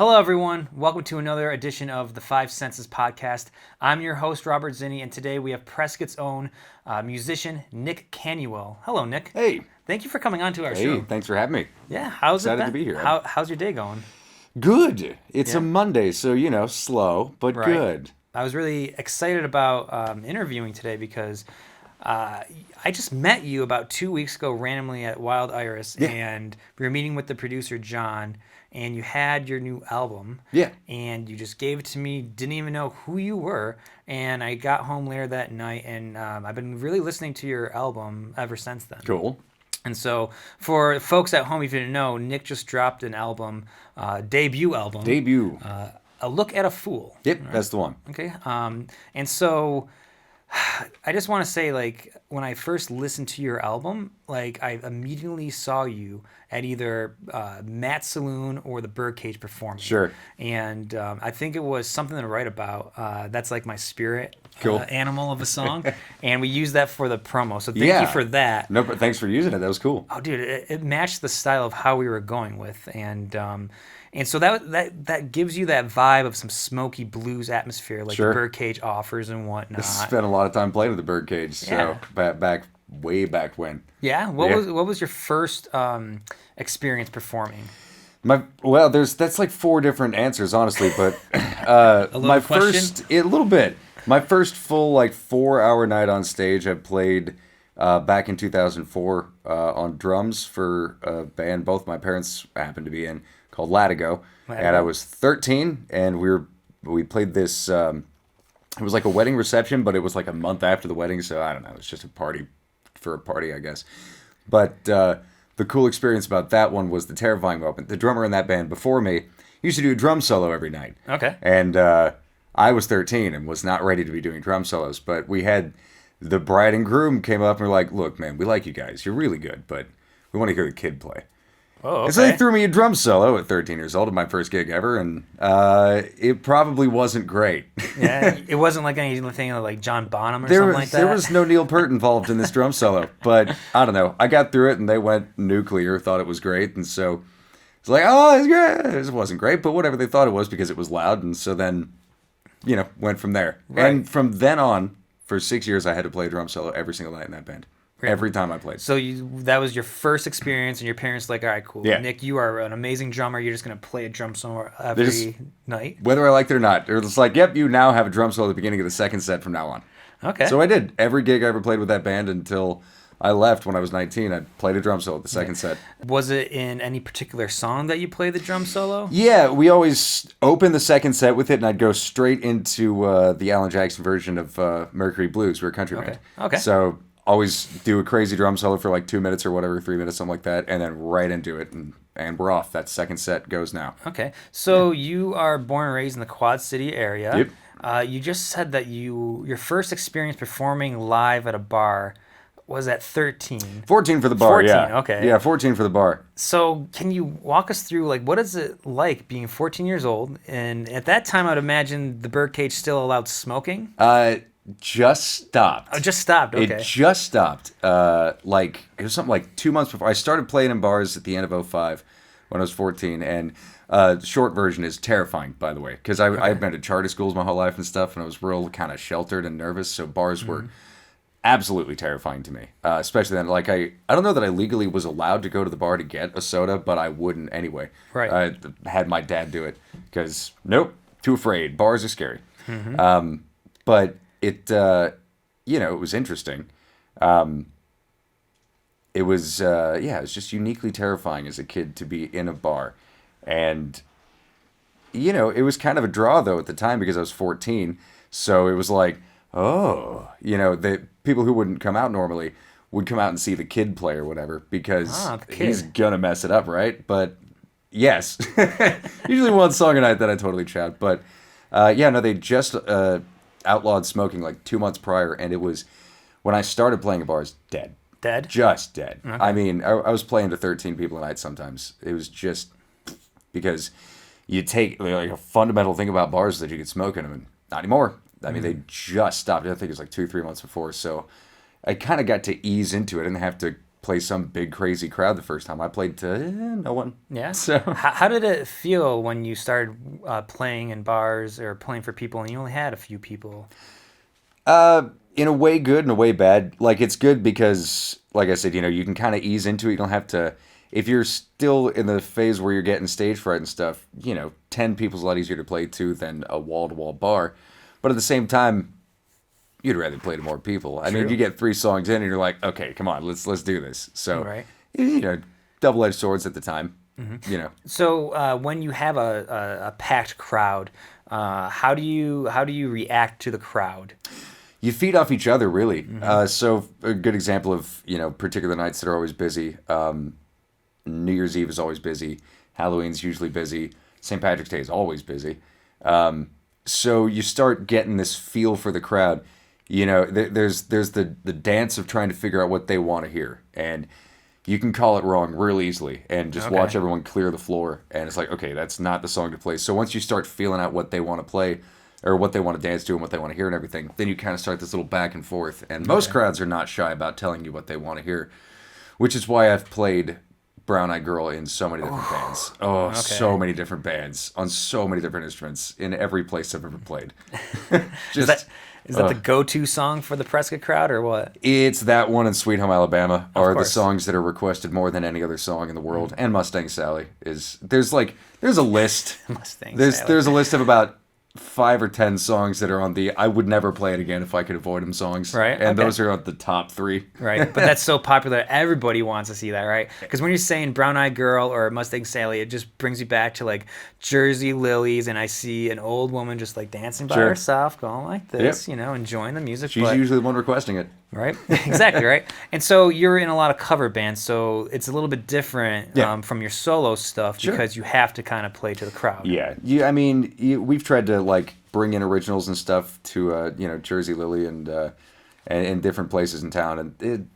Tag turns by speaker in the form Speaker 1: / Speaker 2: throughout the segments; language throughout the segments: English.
Speaker 1: Hello, everyone. Welcome to another edition of the 5enses podcast. I'm your host, Robert Zinni, and today we have Prescott's own musician, Nick Canuel. Hello, Nick.
Speaker 2: Hey.
Speaker 1: Thank you for coming on to our
Speaker 2: Hey,
Speaker 1: show.
Speaker 2: thanks for having me.
Speaker 1: Yeah, how's it
Speaker 2: Excited
Speaker 1: been?
Speaker 2: to be here.
Speaker 1: How's your day going?
Speaker 2: Good. It's
Speaker 1: Yeah.
Speaker 2: a Monday, so, slow, but
Speaker 1: Right.
Speaker 2: good.
Speaker 1: I was really excited about interviewing today because I just met you about 2 weeks ago randomly at Wild Iris,
Speaker 2: Yeah.
Speaker 1: and we were meeting with the producer, John, and you had your new album.
Speaker 2: Yeah.
Speaker 1: And you just gave it to me, didn't even know who you were, and I got home later that night, and I've been really listening to your album ever since then.
Speaker 2: Cool.
Speaker 1: And so, for folks at home, if you didn't know, Nick just dropped an album, debut album.
Speaker 2: Debut.
Speaker 1: A Look at a Fool.
Speaker 2: Yep, that's the one.
Speaker 1: Okay. And so I just want to say, like, when I first listened to your album, like, I immediately saw you at either Matt's Saloon or the Birdcage performing.
Speaker 2: Sure.
Speaker 1: And I think it was Something to Write About. That's like my spirit
Speaker 2: Cool.
Speaker 1: animal of a song. And we used that for the promo. So thank
Speaker 2: Yeah.
Speaker 1: you for that.
Speaker 2: No, but thanks for using it. That was cool.
Speaker 1: Oh, dude, it matched the style of how we were going with, and so that gives you that vibe of some smoky blues atmosphere, like
Speaker 2: Sure.
Speaker 1: the Birdcage offers and whatnot.
Speaker 2: Spent a lot of time playing with the Birdcage, so
Speaker 1: Yeah.
Speaker 2: way back when.
Speaker 1: Yeah,
Speaker 2: Yeah.
Speaker 1: what was your first experience performing?
Speaker 2: That's like four different answers, honestly, but
Speaker 1: little
Speaker 2: my
Speaker 1: question?
Speaker 2: a little bit. My first full 4-hour night on stage, I played back in 2004 on drums for a band both my parents happened to be in called Latigo, and I was 13, and we played this. It was like a wedding reception, but it was like a month after the wedding, so I don't know. It was just a party for a party, I guess. But the cool experience about that one was the terrifying moment. The drummer in that band before me used to do a drum solo every night.
Speaker 1: Okay.
Speaker 2: And I was 13 and was not ready to be doing drum solos, but we had the bride and groom came up and were like, "Look, man, we like you guys. You're really good, but we want to hear the kid play."
Speaker 1: Oh,
Speaker 2: And so they
Speaker 1: okay.
Speaker 2: threw me a drum solo at 13 years old at my first gig ever, and it probably wasn't great.
Speaker 1: Yeah, it wasn't like anything like John Bonham or something like that.
Speaker 2: There was no Neil Peart involved in this drum solo, but I don't know. I got through it, and they went nuclear, thought it was great, and so it's like, oh, it's great. It wasn't great, but whatever they thought it was because it was loud, and so then, went from there.
Speaker 1: Right.
Speaker 2: And from then on, for 6 years, I had to play a drum solo every single night in that band.
Speaker 1: Really?
Speaker 2: Every time I played.
Speaker 1: So that was your first experience, and your parents were like, all right, cool.
Speaker 2: Yeah.
Speaker 1: Nick, you are an amazing drummer. You're just gonna play a drum solo every night.
Speaker 2: Whether I liked it or not, they're just like, yep, you now have a drum solo at the beginning of the second set from now on.
Speaker 1: Okay.
Speaker 2: So I did. Every gig I ever played with that band until I left when I was 19, I played a drum solo at the second set.
Speaker 1: Was it in any particular song that you played the drum solo?
Speaker 2: Yeah, we always open the second set with it, and I'd go straight into the Alan Jackson version of Mercury Blues. We're a country band.
Speaker 1: Okay.
Speaker 2: So always do a crazy drum solo for 2 minutes or whatever, 3 minutes, something like that, and then right into it, and we're off. That second set goes now.
Speaker 1: Okay. So you are born and raised in the Quad City area.
Speaker 2: Yep.
Speaker 1: You just said that your first experience performing live at a bar was at 13.
Speaker 2: 14 for the bar,
Speaker 1: 14,
Speaker 2: yeah.
Speaker 1: okay.
Speaker 2: Yeah, 14 for the bar.
Speaker 1: So can you walk us through, what is it like being 14 years old? And at that time, I would imagine the Birdcage still allowed smoking?
Speaker 2: Just stopped.
Speaker 1: Oh, just stopped. Okay.
Speaker 2: It just stopped. It was something like 2 months before. I started playing in bars at the end of '05 when I was 14, and the short version is terrifying, by the way, because I had been to charter schools my whole life and stuff, and I was real kind of sheltered and nervous, so bars were absolutely terrifying to me, especially then. I don't know that I legally was allowed to go to the bar to get a soda, but I wouldn't anyway.
Speaker 1: Right.
Speaker 2: I had my dad do it because, nope, too afraid. Bars are scary. But it, it was interesting. It was, it was just uniquely terrifying as a kid to be in a bar. And, it was kind of a draw, though, at the time because I was 14. So it was like, oh, the people who wouldn't come out normally would come out and see the kid play or whatever because
Speaker 1: the kid.
Speaker 2: he's going to mess it up, right? But, yes. Usually one song a night that I totally shout. But, they just outlawed smoking 2 months prior, and it was, when I started playing at bars, dead.
Speaker 1: Dead?
Speaker 2: Just dead.
Speaker 1: Okay.
Speaker 2: I mean, I was playing to 13 people a night sometimes. It was just because you take a fundamental thing about bars is that you could smoke in them, and not anymore. I mean, they just stopped. I think it was 2 or 3 months before. So I kind of got to ease into it. I didn't have to play some big crazy crowd the first time. I played to no one.
Speaker 1: Yeah.
Speaker 2: So
Speaker 1: How did it feel when you started playing in bars or playing for people and you only had a few people?
Speaker 2: in a way good, in a way bad. Like it's good because, like I said, you can kind of ease into it. You don't have to. If you're still in the phase where you're getting stage fright and stuff, 10 people's a lot easier to play to than a wall-to-wall bar. But at the same time, you'd rather play to more people. I mean,
Speaker 1: True.
Speaker 2: you get 3 songs in and you're like, okay, come on, let's do this. So,
Speaker 1: Right.
Speaker 2: double-edged swords at the time.
Speaker 1: So when you have a packed crowd, how do you react to the crowd?
Speaker 2: You feed off each other, really. So a good example of, particular nights that are always busy. New Year's Eve is always busy. Halloween's usually busy. St. Patrick's Day is always busy. So you start getting this feel for the crowd. There's the dance of trying to figure out what they want to hear. And you can call it wrong real easily and just watch everyone clear the floor. And it's like, okay, that's not the song to play. So once you start feeling out what they want to play or what they want to dance to and what they want to hear and everything, then you kind of start this little back and forth. And most crowds are not shy about telling you what they want to hear, which is why I've played Brown Eyed Girl in so many different bands. Oh, so many different bands on so many different instruments in every place I've ever played.
Speaker 1: Is that the go-to song for the Prescott crowd or what?
Speaker 2: It's that one and Sweet Home Alabama are the
Speaker 1: course.
Speaker 2: songs that are requested more than any other song in the world. And Mustang Sally there's a list.
Speaker 1: Mustang
Speaker 2: There's a list of about 5 or 10 songs that are on the I would never play it again if I could avoid them songs.
Speaker 1: Right,
Speaker 2: And
Speaker 1: okay.
Speaker 2: those are on the top 3.
Speaker 1: Right, but that's so popular. Everybody wants to see that, right? Because when you're saying Brown Eyed Girl or Mustang Sally, it just brings you back to like Jersey Lilies, and I see an old woman just like dancing by
Speaker 2: Sure.
Speaker 1: herself, going like this, enjoying the music.
Speaker 2: She's usually the one requesting it.
Speaker 1: Right, exactly, right. And so you're in a lot of cover bands, so it's a little bit different from your solo stuff because you have to kind of play to the crowd.
Speaker 2: Yeah, we've tried to like bring in originals and stuff to Jersey Lily and different places in town, and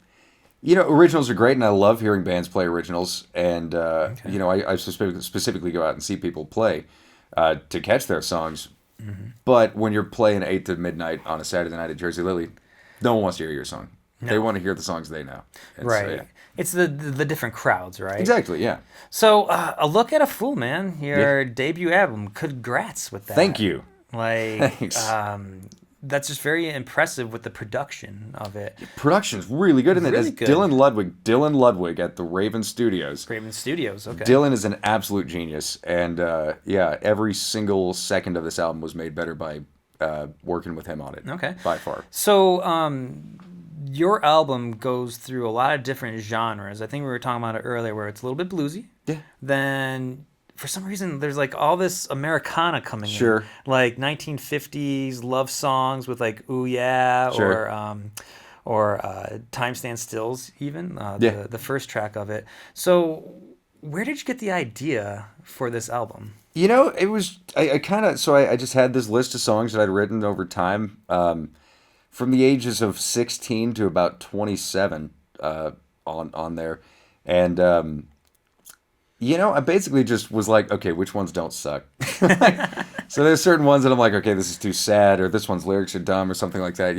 Speaker 2: originals are great, and I love hearing bands play originals, and I specifically go out and see people play to catch their songs. But when you're playing 8 to midnight on a Saturday night at Jersey Lily, no one wants to hear your song. No. They want to hear the songs they know. And
Speaker 1: Right.
Speaker 2: So, yeah.
Speaker 1: It's the different crowds, right?
Speaker 2: Exactly, yeah.
Speaker 1: So, A Look at a Fool, man, your debut album. Congrats with that.
Speaker 2: Thank you.
Speaker 1: Like,
Speaker 2: Thanks.
Speaker 1: that's just very impressive with the production of it.
Speaker 2: Production's really good in it.
Speaker 1: Really
Speaker 2: It's
Speaker 1: good.
Speaker 2: Dylan Ludwig at the Raven Studios.
Speaker 1: Raven Studios, okay.
Speaker 2: Dylan is an absolute genius, and every single second of this album was made better by working with him on it.
Speaker 1: Okay.
Speaker 2: By far.
Speaker 1: So, your album goes through a lot of different genres. I think we were talking about it earlier, where it's a little bit bluesy.
Speaker 2: Yeah.
Speaker 1: Then, for some reason, there's like all this Americana coming
Speaker 2: Sure.
Speaker 1: in. Like 1950s love songs with like Ooh Yeah,
Speaker 2: Sure.
Speaker 1: or Time Stands Stills, even,
Speaker 2: Yeah.
Speaker 1: the first track of it. So, where did you get the idea for this album?
Speaker 2: It was I just had this list of songs that I'd written over time, from the ages of 16 to about 27, on there, and I basically just was like, okay, which ones don't suck? So there's certain ones that I'm like, okay, this is too sad, or this one's lyrics are dumb, or something like that.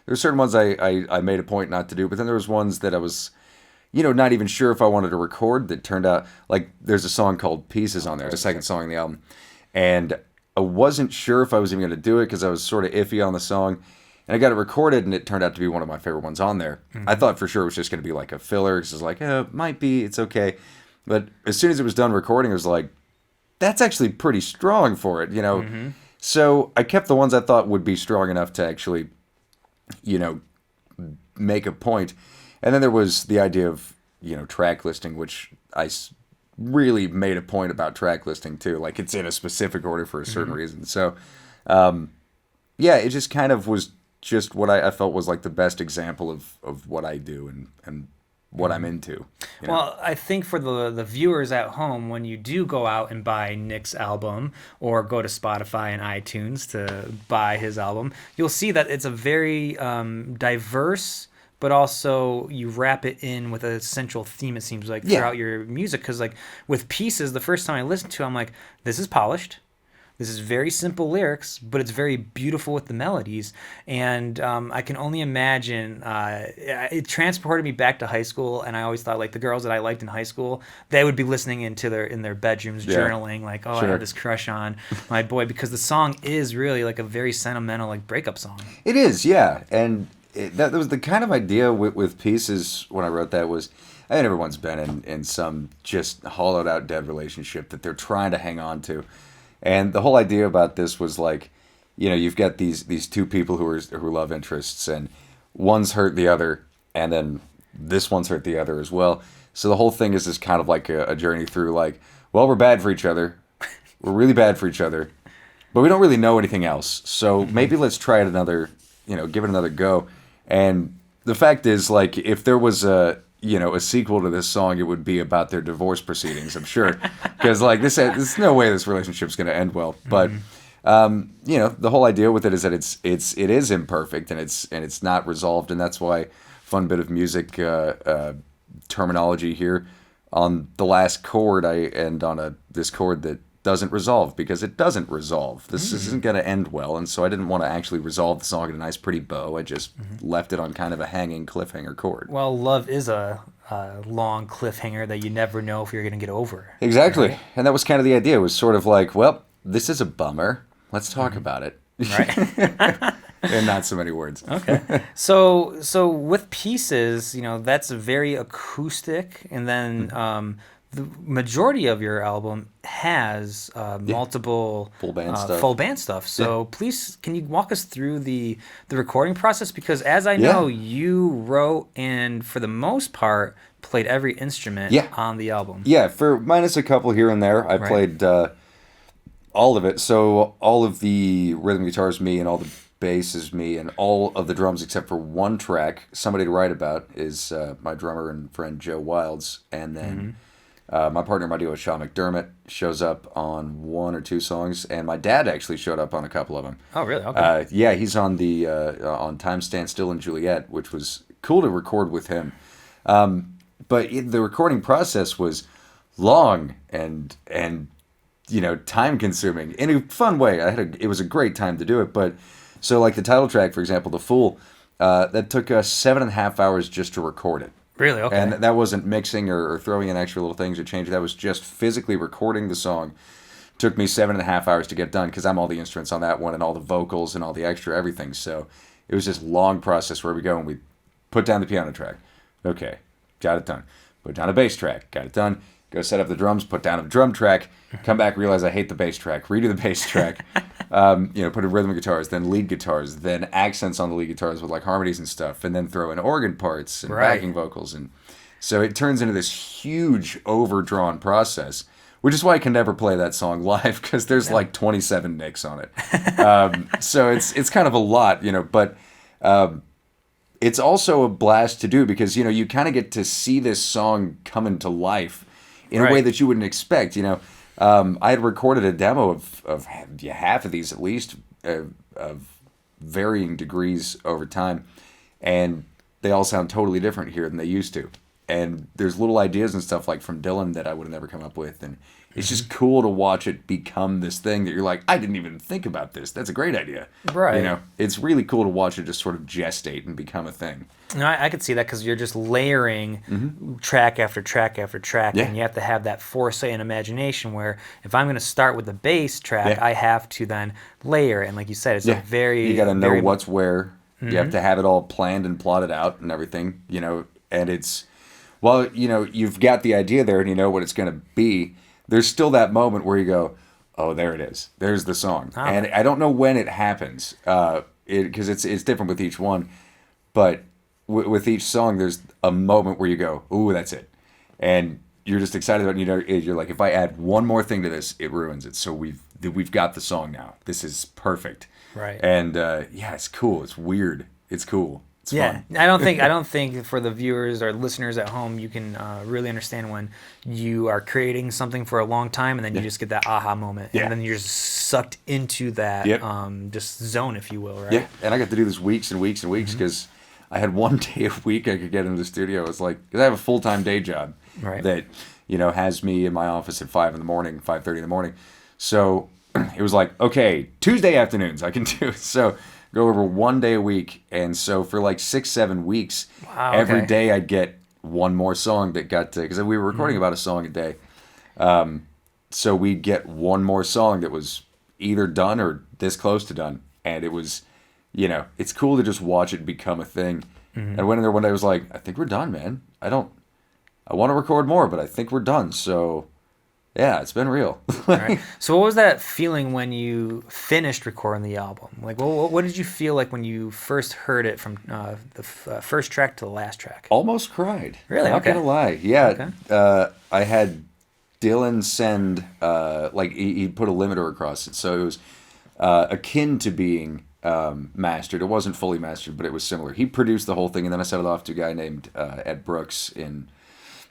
Speaker 2: There's certain ones I made a point not to do, but then there was ones that I was, not even sure if I wanted to record that turned out, like, there's a song called Pieces on there, the second song in the album. And I wasn't sure if I was even going to do it because I was sort of iffy on the song. And I got it recorded, and it turned out to be one of my favorite ones on there. I thought for sure it was just going to be like a filler. Because it was like, it might be, it's okay. But as soon as it was done recording, it was like, that's actually pretty strong for it, So I kept the ones I thought would be strong enough to actually, make a point. And then there was the idea of, track listing, which really made a point about track listing too. Like, it's in a specific order for a certain reason. So, it just kind of was just what I felt was like the best example of what I do and what I'm into.
Speaker 1: Well, I think for the viewers at home, when you do go out and buy Nick's album or go to Spotify and iTunes to buy his album, you'll see that it's a very diverse, but also you wrap it in with a central theme, it seems like, throughout your music. Because like with Pieces, the first time I listened to it, I'm like, this is polished. This is very simple lyrics, but it's very beautiful with the melodies. And I can only imagine, it transported me back to high school. And I always thought, like, the girls that I liked in high school, they would be listening in their bedrooms,
Speaker 2: Yeah.
Speaker 1: journaling, like, oh, I
Speaker 2: Sure.
Speaker 1: had this crush on my boy, because the song is really like a very sentimental, like, breakup song.
Speaker 2: It is, yeah. And that was the kind of idea with Pieces when I wrote that was, I think everyone's been in some just hollowed out dead relationship that they're trying to hang on to. And the whole idea about this was like, you've got these two people who love interests, and one's hurt the other, and then this one's hurt the other as well. So the whole thing is just kind of like a journey through, like, well, we're bad for each other. We're really bad for each other, but we don't really know anything else. So maybe let's try it give it another go. And the fact is, like, if there was a sequel to this song, it would be about their divorce proceedings, I'm sure. Because, like, there's no way this relationship's going to end well. But, the whole idea with it is that it is imperfect, and it's not resolved. And that's why, fun bit of music terminology here, on the last chord, I end on this chord that doesn't resolve, because it doesn't resolve. This isn't going to end well, and so I didn't want to actually resolve the song in a nice, pretty bow. I just left it on kind of a hanging cliffhanger chord.
Speaker 1: Well, love is a long cliffhanger that you never know if you're going to get over.
Speaker 2: Exactly,
Speaker 1: Right?
Speaker 2: and that was kind of the idea. It was sort of like, well, this is a bummer. Let's talk about it.
Speaker 1: Right.
Speaker 2: In not so many words.
Speaker 1: Okay. So with Pieces, that's very acoustic, and then the majority of your album has multiple
Speaker 2: Full band stuff.
Speaker 1: So please, can you walk us through the recording process? Because as I know, you wrote and for the most part played every instrument on the album.
Speaker 2: Yeah, for minus a couple here and there, I played all of it. So all of the rhythm guitar is me, and all the bass is me, and all of the drums except for one track, Somebody to Write About, is my drummer and friend Joe Wilds, and then my partner in my duo, Sean McDermott, shows up on one or two songs, and my dad actually showed up on a couple of them.
Speaker 1: Oh, really? Okay.
Speaker 2: Yeah, he's on the on Time Stand Still and Juliet, which was cool to record with him. But the recording process was long and time consuming in a fun way. It was a great time to do it. But so, like, the title track, for example, The Fool, that took us 7.5 hours just to record it.
Speaker 1: Really? Okay.
Speaker 2: And that wasn't mixing or throwing in extra little things or changing. That was just physically recording the song. Took me 7.5 hours to get done, because I'm all the instruments on that one, and all the vocals and all the extra everything. So it was this long process where we go and we put down the piano track. Okay, got it done. Put down a bass track. Got it done. Go set up the drums. Put down a drum track. Come back, realize I hate the bass track. Redo the bass track. Put in rhythm guitars, then lead guitars, then accents on the lead guitars with, like, harmonies and stuff, and then throw in organ parts and backing vocals, and so it turns into this huge overdrawn process, which is why I can never play that song live, because there's like 27 nicks on it. So it's kind of a lot, but it's also a blast to do, because you kind of get to see this song come into life in a way that you wouldn't expect. I had recorded a demo of half of these, at least, of varying degrees over time, and they all sound totally different here than they used to. And there's little ideas and stuff, like, from Dylan that I would have never come up with, and it's just cool to watch it become this thing that you're like, I didn't even think about this. That's a great idea.
Speaker 1: Right.
Speaker 2: It's really cool to watch it just sort of gestate and become a thing.
Speaker 1: No, I could see that, because you're just layering track after track after track, and you have to have that foresight and imagination where if I'm going to start with the bass track, I have to then layer. And like you said, it's a very...
Speaker 2: You got to know what's where. You have to have it all planned and plotted out and everything, and it's... Well, you've got the idea there and you know what it's going to be. There's still that moment where you go, oh, there it is. There's the song. Oh. And I don't know when it happens, because it's different with each one. But with each song, there's a moment where you go, ooh, that's it. And you're just excited about it. You're like, if I add one more thing to this, it ruins it. So we've got the song now. This is perfect.
Speaker 1: Right.
Speaker 2: And it's cool. It's weird. It's cool.
Speaker 1: Yeah, I don't think for the viewers or listeners at home, you can really understand when you are creating something for a long time and then you just get that aha moment, and then you're just sucked into that just zone, if you will, right?
Speaker 2: Yeah, and I got to do this weeks and weeks and weeks, because I had one day a week I could get into the studio. It's like, because I have a full-time day job that has me in my office at 5:30 in the morning. So it was like, okay, Tuesday afternoons I can do. So go over 1 day a week. And so for like 6, 7 weeks,
Speaker 1: Wow.
Speaker 2: every
Speaker 1: Okay.
Speaker 2: day I'd get one more song that got to, because we were recording about a song a day. So we'd get one more song that was either done or this close to done. And it was, it's cool to just watch it become a thing. And I went in there one day, I was like, I think we're done, man. I want to record more, but I think we're done. So yeah, it's been real.
Speaker 1: All right. So what was that feeling when you finished recording the album? Like, what did you feel like when you first heard it from the first track to the last track?
Speaker 2: Almost cried.
Speaker 1: Really?
Speaker 2: Not
Speaker 1: Okay.
Speaker 2: gonna lie. Yeah.
Speaker 1: Okay.
Speaker 2: I had Dylan send like he put a limiter across it, so it was akin to being mastered. It wasn't fully mastered, but it was similar. He produced the whole thing, and then I sent it off to a guy named Ed Brooks in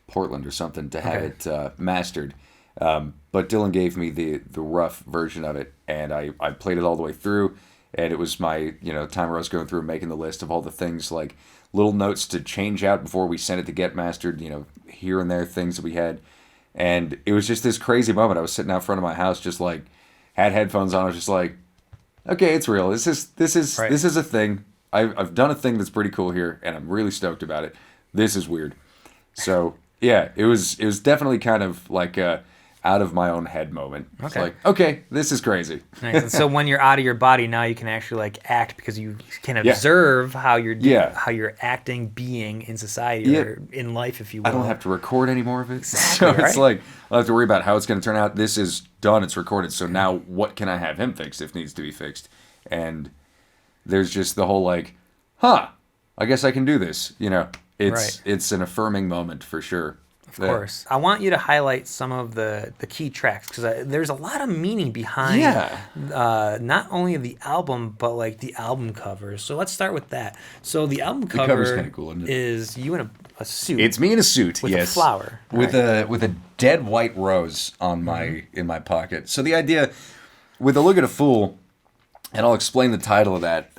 Speaker 2: Portland or something to have it mastered. But Dylan gave me the rough version of it, and I played it all the way through, and it was my time where I was going through and making the list of all the things, like little notes to change out before we sent it to get mastered, here and there things that we had. And it was just this crazy moment. I was sitting out front of my house, just like had headphones on. I was just like, okay, it's real. This is
Speaker 1: Right.
Speaker 2: this is a thing. I've done a thing that's pretty cool here, and I'm really stoked about it. This is weird. So yeah, it was definitely kind of like a out of my own head moment. It's
Speaker 1: Okay.
Speaker 2: like, okay, this is crazy.
Speaker 1: Nice. And so when you're out of your body now, you can actually like act because you can
Speaker 2: Yeah.
Speaker 1: observe how you're
Speaker 2: Yeah.
Speaker 1: how you're acting, being in society
Speaker 2: Yeah.
Speaker 1: or in life, if you will.
Speaker 2: I don't have to record any more of it.
Speaker 1: Exactly,
Speaker 2: So it's
Speaker 1: right?
Speaker 2: like, I don't have to worry about how it's going to turn out. This is done. It's recorded. So now what can I have him fix if needs to be fixed? And there's just the whole like, I guess I can do this.
Speaker 1: Right.
Speaker 2: It's an affirming moment for sure.
Speaker 1: Of course. I want you to highlight some of the key tracks because there's a lot of meaning behind not only the album, but like the album covers. So let's start with that. So the album
Speaker 2: cover's
Speaker 1: cover
Speaker 2: kinda cool, isn't it?
Speaker 1: is you in a suit.
Speaker 2: It's me in a suit,
Speaker 1: With a
Speaker 2: yes,
Speaker 1: flower,
Speaker 2: with a dead white rose on in my pocket. So the idea with a look at a fool, and I'll explain the title of that.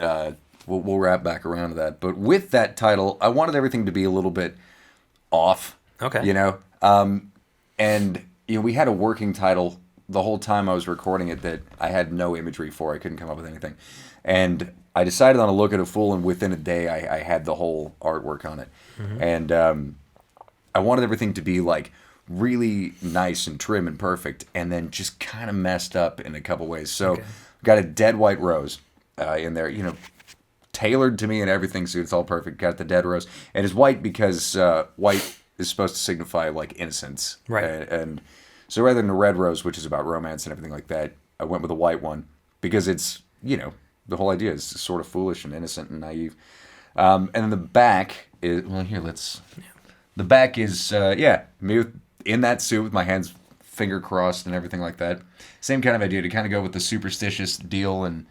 Speaker 2: We'll wrap back around to that. But with that title, I wanted everything to be a little bit off.
Speaker 1: Okay.
Speaker 2: And we had a working title the whole time I was recording it that I had no imagery for. I couldn't come up with anything, and I decided on a look at a fool, and within a day I had the whole artwork on it. And I wanted everything to be like really nice and trim and perfect, and then just kind of messed up in a couple ways. So got a dead white rose in there, tailored to me and everything, so it's all perfect. Got the dead rose, and it's white because white is supposed to signify like innocence,
Speaker 1: Right.
Speaker 2: And so rather than a red rose, which is about romance and everything like that, I went with a white one because it's the whole idea is sort of foolish and innocent and naive. And then the back is the back is me in that suit with my hands finger crossed and everything like that. Same kind of idea to kind of go with the superstitious deal and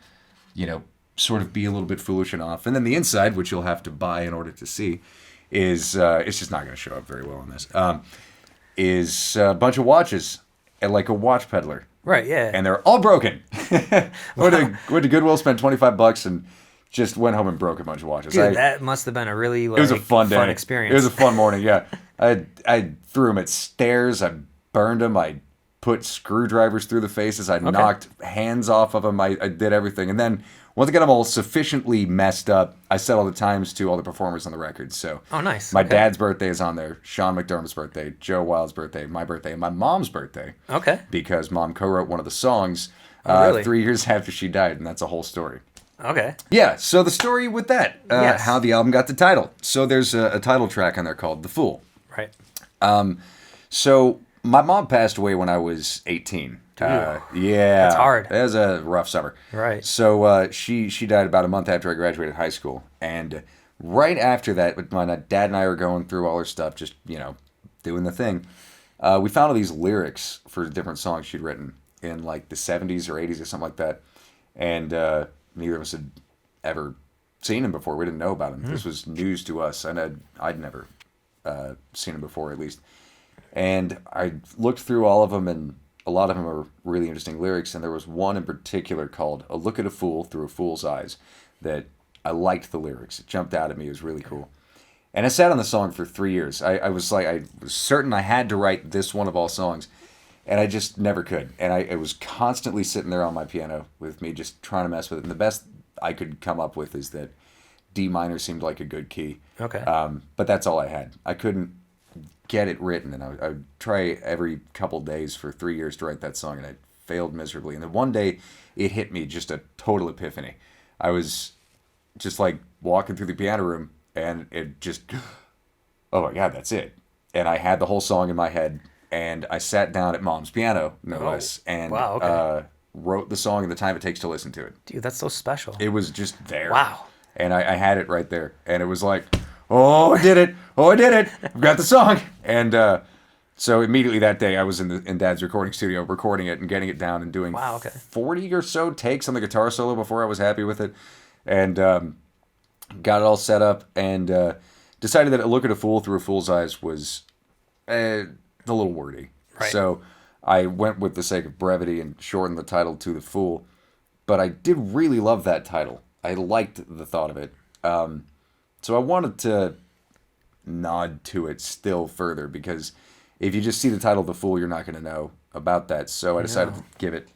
Speaker 2: sort of be a little bit foolish and off. And then the inside, which you'll have to buy in order to see, is it's just not going to show up very well on this. Is a bunch of watches and like a watch peddler.
Speaker 1: Right, yeah.
Speaker 2: And they're all broken. went to Goodwill, spent $25 and just went home and broke a bunch of watches.
Speaker 1: Dude, that must have been a really
Speaker 2: it was a fun day.
Speaker 1: experience.
Speaker 2: It was a fun morning, yeah. I threw them at stairs. I burned them. I put screwdrivers through the faces. I knocked hands off of them. I did everything. And then once I got them all sufficiently messed up, I set all the times to all the performers on the record. So
Speaker 1: Oh, nice.
Speaker 2: my
Speaker 1: Okay.
Speaker 2: dad's birthday is on there, Sean McDermott's birthday, Joe Wild's birthday, my birthday, and my mom's birthday.
Speaker 1: Okay.
Speaker 2: Because mom co-wrote one of the songs
Speaker 1: really?
Speaker 2: 3 years after she died, and that's a whole story.
Speaker 1: Okay.
Speaker 2: Yeah, so the story with that,
Speaker 1: Yes.
Speaker 2: how the album got the title. So there's a title track on there called The Fool.
Speaker 1: Right.
Speaker 2: So my mom passed away when I was 18. Yeah.
Speaker 1: That's hard.
Speaker 2: It was a rough summer.
Speaker 1: Right.
Speaker 2: So she died about a month after I graduated high school. And right after that, my dad and I were going through all her stuff, just, doing the thing. We found all these lyrics for different songs she'd written in like the 70s or 80s or something like that. And neither of us had ever seen them before. We didn't know about them. This was news to us. And I'd never seen them before, at least. And I looked through all of them, and a lot of them are really interesting lyrics. And there was one in particular called "A Look at a Fool Through a Fool's Eyes" that I liked the lyrics. It jumped out at me. It was really cool. And I sat on the song for 3 years. I was certain I had to write this one of all songs. and I just never could. And it was constantly sitting there on my piano with me, just trying to mess with it. And the best I could come up with is that D minor seemed like a good key.
Speaker 1: Okay.
Speaker 2: But that's all I had. I couldn't get it written, and I would try every couple days for 3 years to write that song, and I failed miserably. And then one day, it hit me, just a total epiphany. I was just like walking through the piano room, and it just, oh my God, that's it. And I had the whole song in my head, and I sat down at Mom's piano, no less, and
Speaker 1: wow, okay.
Speaker 2: wrote the song in the time it takes to listen to it.
Speaker 1: Dude, that's so special.
Speaker 2: It was just there.
Speaker 1: Wow.
Speaker 2: And I had it right there. And it was like, oh, I did it. Oh, I did it. I've got the song. And so immediately that day, I was in Dad's recording studio recording it and getting it down and doing
Speaker 1: Wow, okay.
Speaker 2: 40 or so takes on the guitar solo before I was happy with it. And got it all set up and decided that Look at a Fool Through a Fool's Eyes was a little wordy.
Speaker 1: Right.
Speaker 2: So I went with the sake of brevity and shortened the title to The Fool. But I did really love that title. I liked the thought of it. So I wanted to nod to it still further, because if you just see the title The Fool, you're not going to know about that. So I decided to give it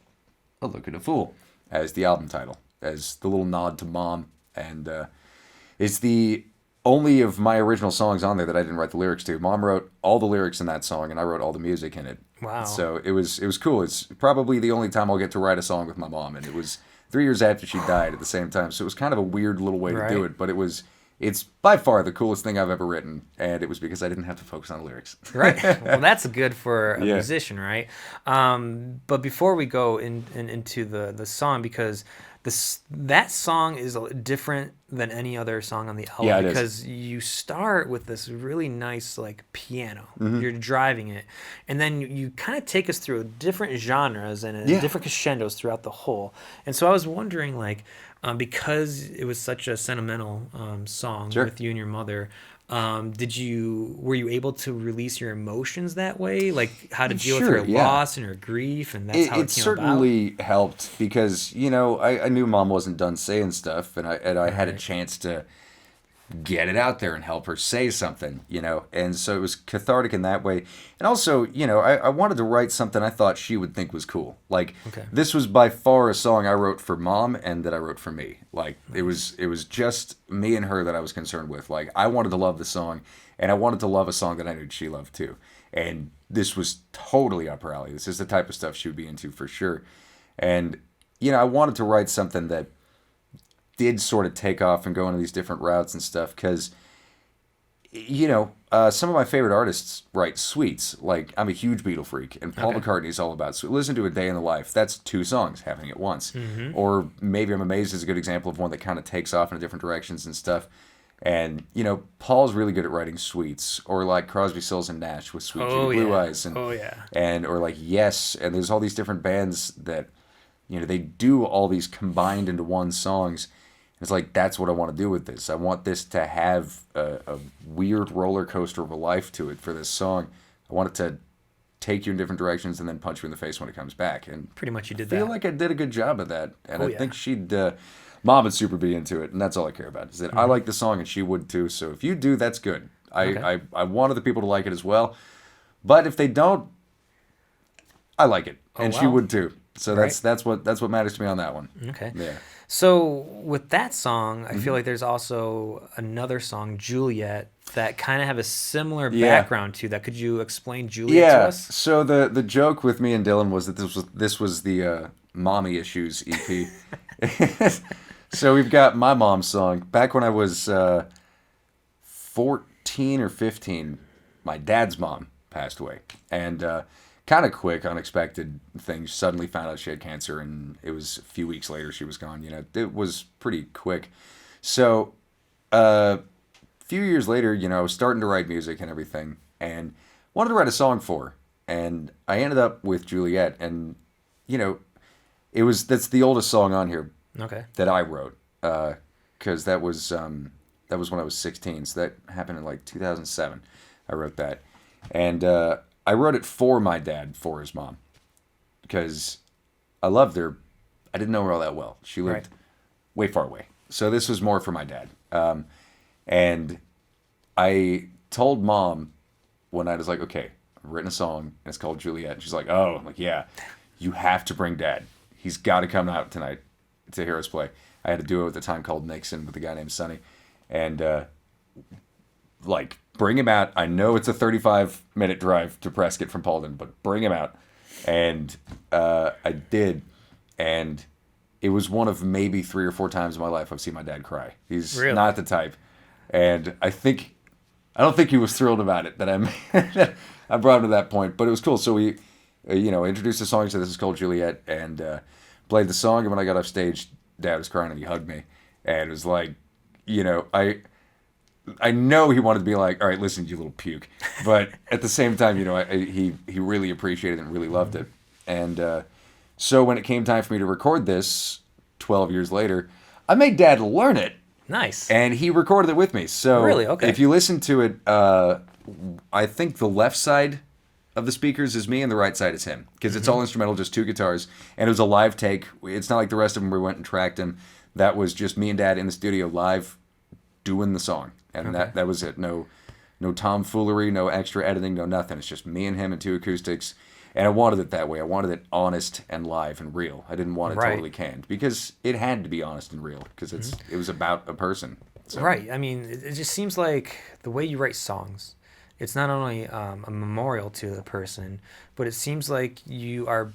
Speaker 2: A Look at a Fool as the album title, as the little nod to Mom. And it's the only of my original songs on there that I didn't write the lyrics to. Mom wrote all the lyrics in that song, and I wrote all the music in it.
Speaker 1: Wow.
Speaker 2: So it was cool. It's probably the only time I'll get to write a song with my mom, and it was 3 years after she died at the same time. So it was kind of a weird little way to do it, but it's by far the coolest thing I've ever written, and it was because I didn't have to focus on the lyrics.
Speaker 1: Right. Well, that's good for a musician, right? But before we go into the song, because that song is different than any other song on the album,
Speaker 2: Yeah, it
Speaker 1: because
Speaker 2: is.
Speaker 1: you start with this really nice like piano.
Speaker 2: Mm-hmm.
Speaker 1: You're driving it, and then you kind of take us through different genres and different crescendos throughout the whole. And so I was wondering, like, because it was such a sentimental song
Speaker 2: Sure.
Speaker 1: with you and your mother, were you able to release your emotions that way, like how to deal with
Speaker 2: Sure,
Speaker 1: her
Speaker 2: yeah.
Speaker 1: loss and her grief, and that's how it
Speaker 2: It
Speaker 1: came
Speaker 2: certainly helped, because I knew Mom wasn't done saying stuff, and I had a chance to get it out there and help her say something, and so it was cathartic in that way. And also, I wanted to write something I thought she would think was cool. Like, this was by far a song I wrote for Mom and that I wrote for me. Like, it was just me and her that I was concerned with. Like, I wanted to love the song, and I wanted to love a song that I knew she loved too. And this was totally up her alley. This is the type of stuff she would be into for sure. And I wanted to write something that did sort of take off and go into these different routes and stuff, because some of my favorite artists write suites. Like, I'm a huge Beatle freak, and Paul McCartney's all about suite. Listen to A Day in the Life. That's 2 songs happening at once. Mm-hmm. Or maybe I'm Amazed is a good example of one that kind of takes off in different directions and stuff. And Paul's really good at writing suites, or like Crosby, Stills and Nash with Sweet Judy Blue Eyes, and or like Yes, and there's all these different bands that they do all these combined into one songs. It's like, that's what I want to do with this. I want this to have a weird roller coaster of a life to it for this song. I want it to take you in different directions and then punch you in the face when it comes back. And
Speaker 1: pretty much you did
Speaker 2: I feel
Speaker 1: that.
Speaker 2: like I did a good job of that. And I think Mom would super be into it. And that's all I care about, is that I like the song and she would too. So if you do, that's good. I want other people to like it as well. But if they don't, I like it. And she would too. So that's what matters to me on that one.
Speaker 1: Okay.
Speaker 2: Yeah.
Speaker 1: So with that song, I feel like there's also another song, Juliet, that kind of have a similar background to that. Could you explain Juliet to us?
Speaker 2: So the joke with me and Dylan was that this was the Mommy Issues EP. So we've got my mom's song. Back when I was 14 or 15, my dad's mom passed away. And kind of quick, unexpected things. Suddenly found out she had cancer, and it was a few weeks later she was gone. It was pretty quick. So a few years later, I was starting to write music and everything, and wanted to write a song for her. And I ended up with Juliet, and that's the oldest song on here that I wrote, because that was when I was 16. So that happened in like 2007. I wrote that, and I wrote it for my dad, for his mom, because I loved her. I didn't know her all that well. She lived way far away. So this was more for my dad. And I told Mom one night, I was like, okay, I've written a song, and it's called Juliet. And she's like, oh. I'm like, yeah, you have to bring Dad. He's got to come out tonight to hear us play. I had a duo at the time called Nixon with a guy named Sonny. And, like, bring him out. I know it's a 35-minute drive to Prescott from Paulden, but bring him out. And I did. And it was one of maybe 3 or 4 times in my life I've seen my dad cry. He's
Speaker 1: Really?
Speaker 2: not the type. And I don't think he was thrilled about it that I brought him to that point, but it was cool. So we, introduced the song. So this is called Juliet, and played the song. And when I got off stage, Dad was crying and he hugged me, and it was like, I know he wanted to be like, all right, listen, you little puke, but at the same time, he really appreciated it and really loved it, and so when it came time for me to record this, 12 years later, I made Dad learn it.
Speaker 1: Nice.
Speaker 2: And he recorded it with me. So
Speaker 1: Really? Okay.
Speaker 2: if you listen to it, I think the left side of the speakers is me and the right side is him. Because it's all instrumental, just 2 guitars. And it was a live take. It's not like the rest of them where we went and tracked him. That was just me and Dad in the studio live doing the song. And that was it. No tomfoolery, no extra editing, no nothing. It's just me and him and 2 acoustics. And I wanted it that way. I wanted it honest and live and real. I didn't want it totally canned because it had to be honest and real because it was about a person. So.
Speaker 1: Right. I mean, it just seems like the way you write songs, it's not only a memorial to the person, but it seems like you are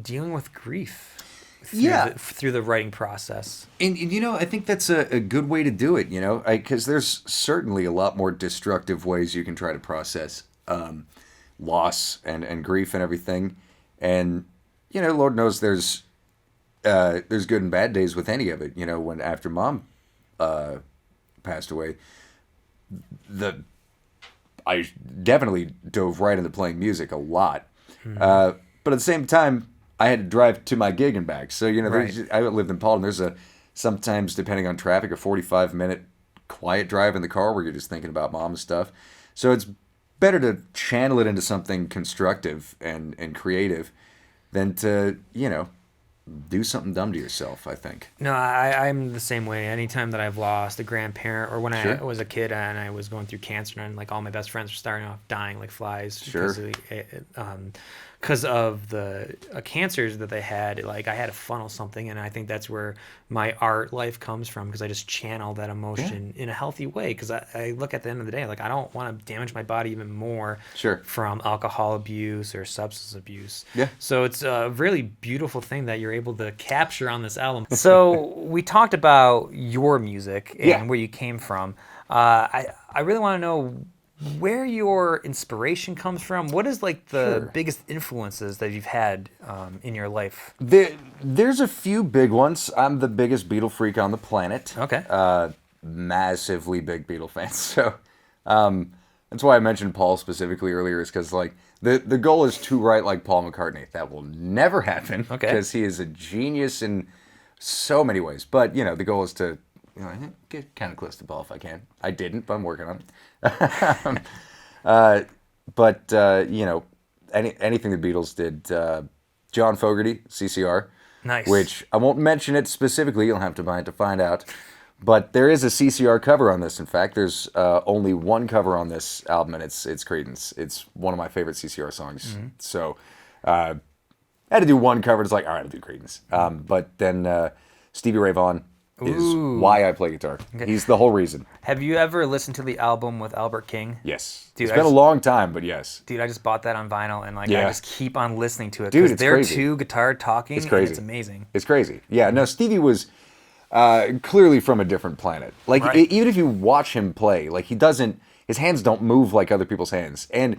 Speaker 1: dealing with grief through the writing process.
Speaker 2: And I think that's a good way to do it, because there's certainly a lot more destructive ways you can try to process loss and grief and everything, and Lord knows there's good and bad days with any of it. When after Mom passed away, I definitely dove right into playing music a lot, but at the same time I had to drive to my gig and back. So I lived in Paulden. There's sometimes, depending on traffic, a 45-minute quiet drive in the car where you're just thinking about Mom and stuff. So it's better to channel it into something constructive and creative than to, do something dumb to yourself, I think.
Speaker 1: No, I'm the same way. Anytime that I've lost a grandparent, or when I was a kid and I was going through cancer and like all my best friends were starting off dying like flies because of the cancers that they had, like I had to funnel something, and I think that's where my art life comes from, because I just channel that emotion in a healthy way, because I look at the end of the day, like I don't want to damage my body even more from alcohol abuse or substance abuse. Yeah. So it's a really beautiful thing that you're able to capture on this album. So we talked about your music and where you came from. I really want to know where your inspiration comes from. What is like the biggest influences that you've had in your life?
Speaker 2: There's a few big ones. I'm the biggest Beatle freak on the planet.
Speaker 1: Okay.
Speaker 2: Massively big Beatle fan. So that's why I mentioned Paul specifically earlier, is because like the goal is to write like Paul McCartney. That will never happen because he is a genius in so many ways. But the goal is to get kind of close to Paul if I can. I didn't, but I'm working on it. Anything the Beatles did, John Fogerty, CCR,
Speaker 1: nice.
Speaker 2: Which I won't mention it specifically. You'll have to buy it to find out. But there is a CCR cover on this. In fact, there's only one cover on this album, and it's Creedence. It's one of my favorite CCR songs. Mm-hmm. So I had to do one cover. It's like, all right, I'll do Creedence. But then Stevie Ray Vaughan is why I play guitar. Okay. He's the whole reason.
Speaker 1: Have you ever listened to the album with Albert King?
Speaker 2: Yes. Dude, it's been a long time, but yes.
Speaker 1: Dude, I just bought that on vinyl, and I just keep on listening to it. Dude, it's they're crazy. 2 guitar talking, it's crazy. And it's amazing.
Speaker 2: It's crazy. Yeah, no, Stevie was clearly from a different planet. Like, even if you watch him play, like his hands don't move like other people's hands. And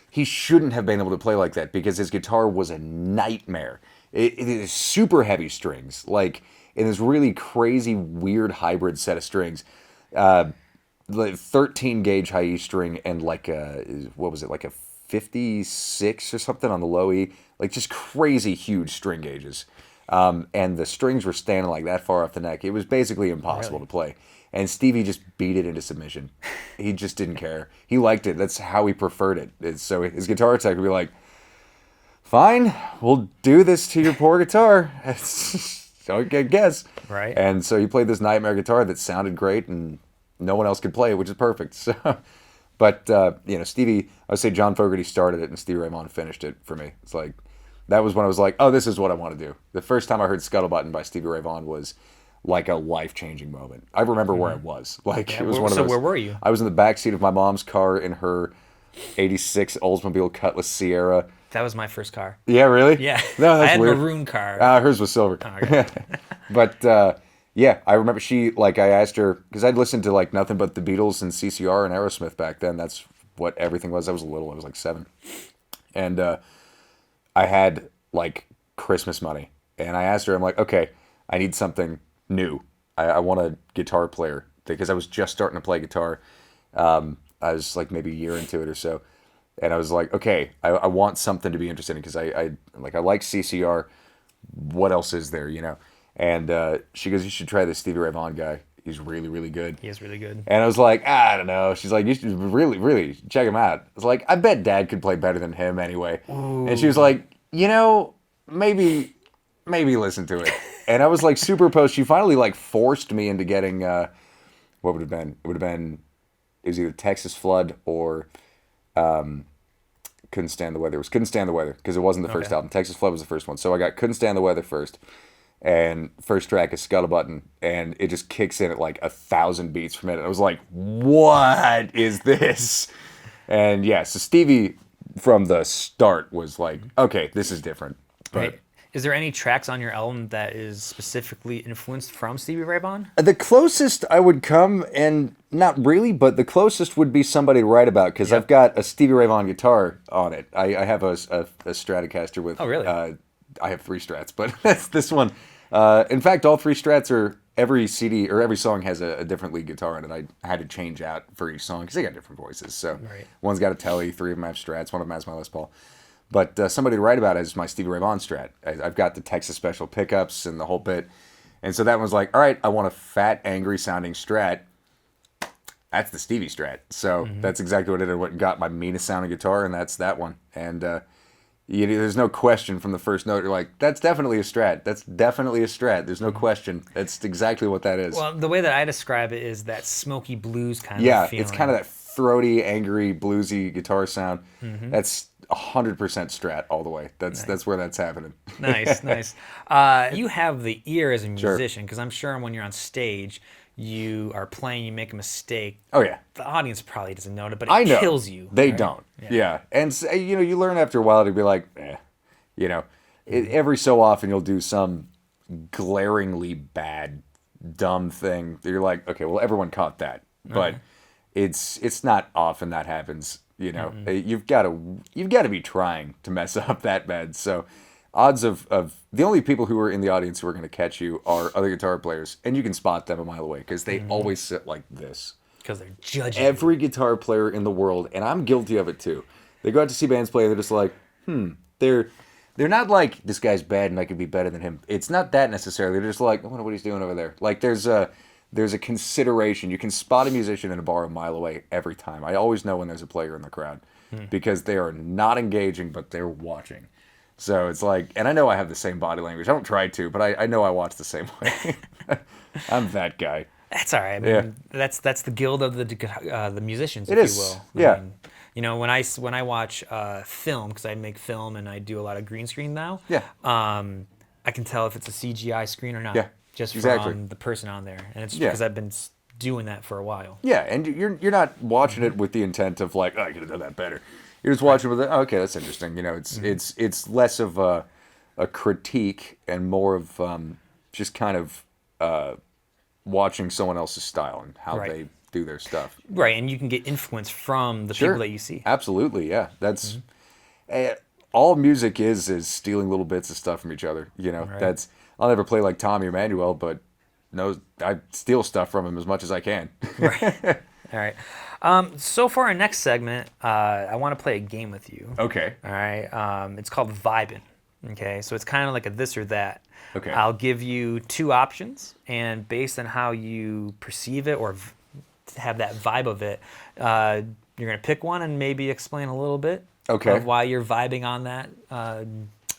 Speaker 2: he shouldn't have been able to play like that because his guitar was a nightmare. It is super heavy strings, like in this really crazy, weird hybrid set of strings. Like 13 gauge high E string and like a 56 or something on the low E, like just crazy huge string gauges. And the strings were standing like that far off the neck. It was basically impossible to play. And Stevie just beat it into submission. He just didn't care. He liked it. That's how he preferred it. So his guitar tech would be like, fine, we'll do this to your poor guitar. So I guess.
Speaker 1: Right.
Speaker 2: And so he played this nightmare guitar that sounded great and no one else could play it, which is perfect. So, But Stevie, I would say John Fogerty started it and Stevie Ray Vaughan finished it for me. It's like that was when I was like, oh, this is what I want to do. The first time I heard Scuttlebutton by Stevie Ray Vaughan was like a life-changing moment. I remember where I was. Like
Speaker 1: Yeah,
Speaker 2: it was one of
Speaker 1: so
Speaker 2: those.
Speaker 1: where were you?
Speaker 2: I was in the back seat of my mom's car in her '86 Oldsmobile Cutlass Sierra.
Speaker 1: That was my first car.
Speaker 2: Yeah, really?
Speaker 1: Yeah.
Speaker 2: No,
Speaker 1: I
Speaker 2: that's
Speaker 1: had
Speaker 2: weird.
Speaker 1: maroon car.
Speaker 2: Hers was silver.
Speaker 1: Oh, okay.
Speaker 2: But yeah, I remember I asked her because I'd listened to like nothing but the Beatles and CCR and Aerosmith back then. That's what everything was. I was little. I was like 7, and I had like Christmas money, and I asked her. I'm like, okay, I need something new. I want a guitar player because I was just starting to play guitar. I was like maybe a year into it or so, and I was like, okay, I want something to be interested in because I like CCR. What else is there, And she goes, you should try this Stevie Ray Vaughan guy. He's really, really good.
Speaker 1: He is really good.
Speaker 2: And I was like, I don't know. She's like, you should really, really check him out. I was like, I bet Dad could play better than him anyway.
Speaker 1: Ooh.
Speaker 2: And she was like, maybe listen to it. And I was like super opposed. She finally like forced me into getting, what would it have been? It was either Texas Flood or Couldn't Stand the Weather. It was Couldn't Stand the Weather because it wasn't the first album. Texas Flood was the first one. So I got Couldn't Stand the Weather first. And first track is Scuttlebutton, and it just kicks in at like 1,000 beats per minute. I was like, what is this? And yeah, so Stevie from the start was like, okay, this is different. But
Speaker 1: Right. Is there any tracks on your album that is specifically influenced from Stevie Ray Vaughan?
Speaker 2: the closest I would come, and not really, but the closest would be Somebody to Write About, because I've got a Stevie Ray Vaughan guitar on it. I have a Stratocaster with...
Speaker 1: Oh, really?
Speaker 2: I have 3 Strats, but that's this one. In fact, all 3 Strats are... Every CD or every song has a different lead guitar in it. I had to change out for each song because they got different voices. So
Speaker 1: Right.
Speaker 2: One's got a Telly, 3 of them have Strats, one of them has my Les Paul. But Somebody to Write About is my Stevie Ray Vaughan Strat. I've got the Texas Special pickups and the whole bit. And so that one's like, all right, I want a fat, angry sounding Strat. That's the Stevie Strat. So that's exactly what it is. What got my meanest sounding guitar, and that's that one. And there's no question from the first note. You're like, that's definitely a Strat. That's definitely a Strat. There's no question. That's exactly what that is.
Speaker 1: Well, the way that I describe it is that smoky blues kind
Speaker 2: Yeah,
Speaker 1: of feeling.
Speaker 2: it's kind of that throaty, angry, bluesy guitar sound. That's 100% Strat all the way. That's where that's happening.
Speaker 1: Nice, nice. You have the ear as a
Speaker 2: Sure.
Speaker 1: musician, because I'm sure when you're on stage, you are playing, you make a mistake.
Speaker 2: Oh yeah,
Speaker 1: The audience probably doesn't know it, but
Speaker 2: I
Speaker 1: it
Speaker 2: know.
Speaker 1: kills you.
Speaker 2: They
Speaker 1: right?
Speaker 2: don't. Yeah. And you learn after a while to be like, every so often you'll do some glaringly bad, dumb thing that you're like, okay, well everyone caught that, but it's not often that happens. You've got to be trying to mess up that bad. So odds of the only people who are in the audience who are going to catch you are other guitar players, and you can spot them a mile away because they always sit like this.
Speaker 1: Because they're judging.
Speaker 2: Every guitar player in the world, and I'm guilty of it too. They go out to see bands play, they're just like, they're not like, this guy's bad and I could be better than him. It's not that necessarily. They're just like, I wonder what he's doing over there. Like there's a consideration. You can spot a musician in a bar a mile away every time. I always know when there's a player in the crowd because they are not engaging, but they're watching. So it's like, and I know I have the same body language. I don't try to, but I know I watch the same way. I'm that guy.
Speaker 1: That's all right. I mean, that's the guild of the musicians,
Speaker 2: It
Speaker 1: if
Speaker 2: is.
Speaker 1: you will.
Speaker 2: Yeah.
Speaker 1: When I watch film, because I make film and I do a lot of green screen now.
Speaker 2: Yeah.
Speaker 1: I can tell if it's a CGI screen or not.
Speaker 2: Yeah,
Speaker 1: Just
Speaker 2: exactly.
Speaker 1: from the person on there, and it's
Speaker 2: Yeah.
Speaker 1: because I've been doing that for a while.
Speaker 2: Yeah, and you're not watching it with the intent of like, oh, I could have done that better. You're just watching with it. Oh, okay, that's interesting. It's less of a critique and more of just kind of watching someone else's style and how
Speaker 1: Right.
Speaker 2: they do their stuff.
Speaker 1: Right, and you can get influence from the people that you see.
Speaker 2: Absolutely, yeah. That's all music is stealing little bits of stuff from each other.
Speaker 1: Right.
Speaker 2: That's I'll never play like Tommy or Manuel, but no, I steal stuff from him as much as I can.
Speaker 1: Right. All right. So for our next segment, I want to play a game with you.
Speaker 2: Okay.
Speaker 1: All right. It's called Vibin'. Okay. So it's kind of like a this or that.
Speaker 2: Okay.
Speaker 1: I'll give you 2 options, and based on how you perceive it or have that vibe of it, you're going to pick one and maybe explain a little bit
Speaker 2: Okay.
Speaker 1: of why you're vibing on that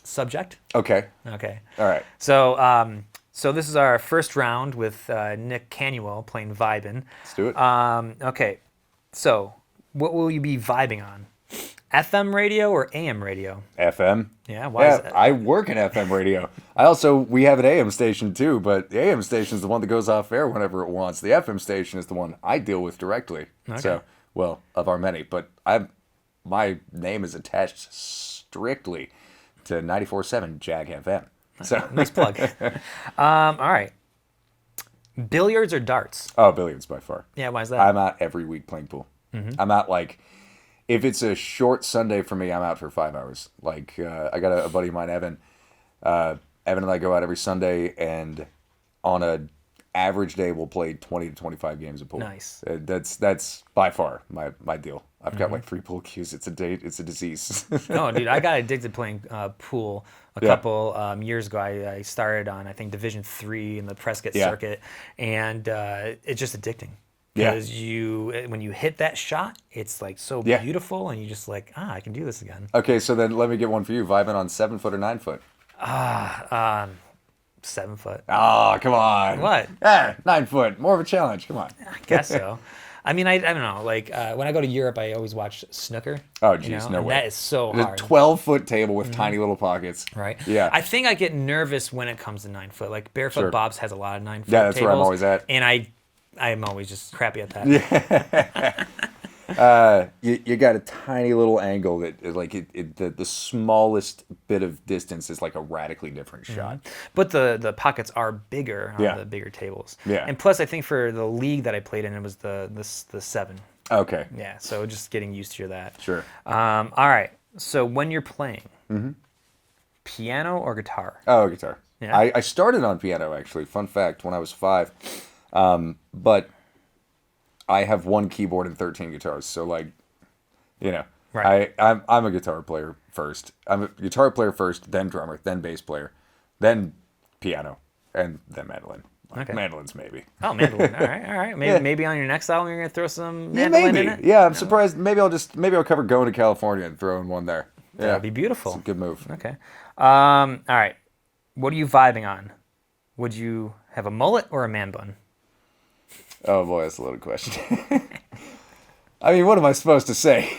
Speaker 1: subject.
Speaker 2: Okay.
Speaker 1: Okay.
Speaker 2: All right.
Speaker 1: So this is our first round with Nick Canuel playing Vibin'.
Speaker 2: Let's do it.
Speaker 1: Okay, so What will you be vibing on? FM radio or AM radio?
Speaker 2: FM.
Speaker 1: Yeah, why is that?
Speaker 2: I work in FM radio. We have an AM station too, but the AM station is the one that goes off air whenever it wants. The FM station is the one I deal with directly.
Speaker 1: Okay.
Speaker 2: So, well, of our many, but my name is attached strictly to 94.7 Jag FM. So
Speaker 1: Nice plug. All right. Billiards or darts?
Speaker 2: Oh, billiards by far.
Speaker 1: Yeah, why is that?
Speaker 2: I'm out every week playing pool. I'm out if it's a short Sunday for me, I'm out for 5 hours. I got a buddy of mine, Evan. Evan and I go out every Sunday, and on a average day, we'll play 20 to 25 games of pool.
Speaker 1: Nice.
Speaker 2: That's by far my deal. I've got like 3 pool cues. It's a disease.
Speaker 1: No, dude, I got addicted to playing pool a couple years ago. I started on, I think, Division 3 in the Prescott circuit, and it's just addicting. Because when you hit that shot, it's like so beautiful, and you just like, I can do this again.
Speaker 2: Okay, so then let me get one for you. Vibing on 7 foot or 9 foot?
Speaker 1: 7 foot.
Speaker 2: Oh, come on.
Speaker 1: What?
Speaker 2: 9 foot. More of a challenge. Come on.
Speaker 1: I guess so. I mean, I don't know. When I go to Europe, I always watch snooker.
Speaker 2: Oh, geez, no way.
Speaker 1: That is so
Speaker 2: There's
Speaker 1: hard.
Speaker 2: a 12-foot table with tiny little pockets.
Speaker 1: Right.
Speaker 2: Yeah.
Speaker 1: I think I get nervous when it comes to 9 foot. Like Barefoot Bob's has a lot of 9 foot.
Speaker 2: Yeah, that's
Speaker 1: tables,
Speaker 2: where I'm always at.
Speaker 1: And I'm always just crappy at that.
Speaker 2: You got a tiny little angle that is like the smallest bit of distance is like a radically different shot.
Speaker 1: But the pockets are bigger on
Speaker 2: Yeah.
Speaker 1: the bigger tables.
Speaker 2: Yeah.
Speaker 1: And plus, I think for the league that I played in, it was the 7.
Speaker 2: Okay.
Speaker 1: Yeah. So just getting used to that.
Speaker 2: Sure.
Speaker 1: All right. So when you're playing, piano or guitar?
Speaker 2: Oh, guitar.
Speaker 1: Yeah.
Speaker 2: I started on piano actually. Fun fact: when I was 5, but I have 1 keyboard and 13 guitars. So
Speaker 1: Right.
Speaker 2: I'm a guitar player first. I'm a guitar player first, then drummer, then bass player, then piano, and then mandolin.
Speaker 1: Okay.
Speaker 2: Mandolins maybe.
Speaker 1: Oh, mandolin. All right. Maybe on your next album you're gonna throw some mandolin in it.
Speaker 2: Yeah, I'm surprised. Maybe I'll cover Going to California and throw in one there. Yeah,
Speaker 1: That'd be beautiful.
Speaker 2: it's a good move.
Speaker 1: Okay. All right. What are you vibing on? Would you have a mullet or a man bun?
Speaker 2: Oh boy, that's a loaded question. I mean, what am I supposed to say?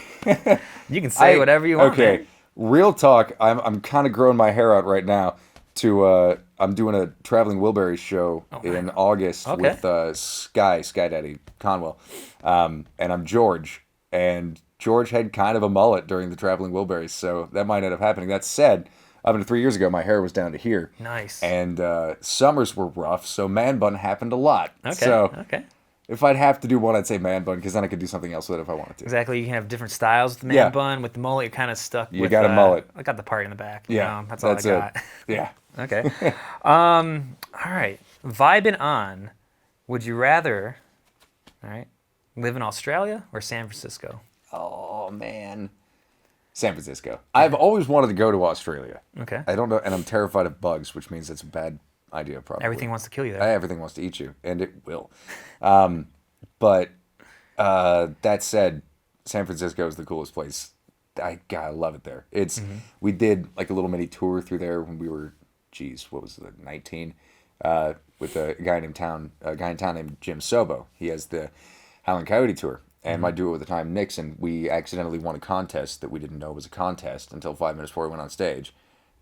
Speaker 1: You can say whatever you want.
Speaker 2: Okay,
Speaker 1: Man.
Speaker 2: real talk. I'm kind of growing my hair out right now. I'm doing a traveling Wilbury show in August with Sky Daddy Conwell, and I'm George. And George had kind of a mullet during the traveling Wilburys, so that might end up happening. That said, up to 3 years ago, my hair was down to here.
Speaker 1: Nice.
Speaker 2: And summers were rough, so man bun happened a lot.
Speaker 1: Okay.
Speaker 2: So
Speaker 1: okay.
Speaker 2: if I'd have to do one, I'd say man bun, because then I could do something else with it if I wanted to.
Speaker 1: Exactly. You can have different styles with the man bun. With the mullet, you're kind of stuck with...
Speaker 2: You got a mullet.
Speaker 1: I got the part in the back.
Speaker 2: Yeah.
Speaker 1: That's all I got.
Speaker 2: Yeah.
Speaker 1: Okay. All right. Vibing on. Would you rather, all right, live in Australia or San Francisco?
Speaker 2: Oh, man. San Francisco. I've always wanted to go to Australia.
Speaker 1: Okay.
Speaker 2: I don't know, and I'm terrified of bugs, which means it's a bad idea, probably.
Speaker 1: Everything wants to kill you there.
Speaker 2: Everything wants to eat you, and it will. But that said, San Francisco is the coolest place. I love it there. We did like a little mini tour through there when we were, what was it, 19, with a guy in town named Jim Sobo. He has the Howlin' Coyote tour, and my duo at the time, Nixon, we accidentally won a contest that we didn't know was a contest until 5 minutes before we went on stage,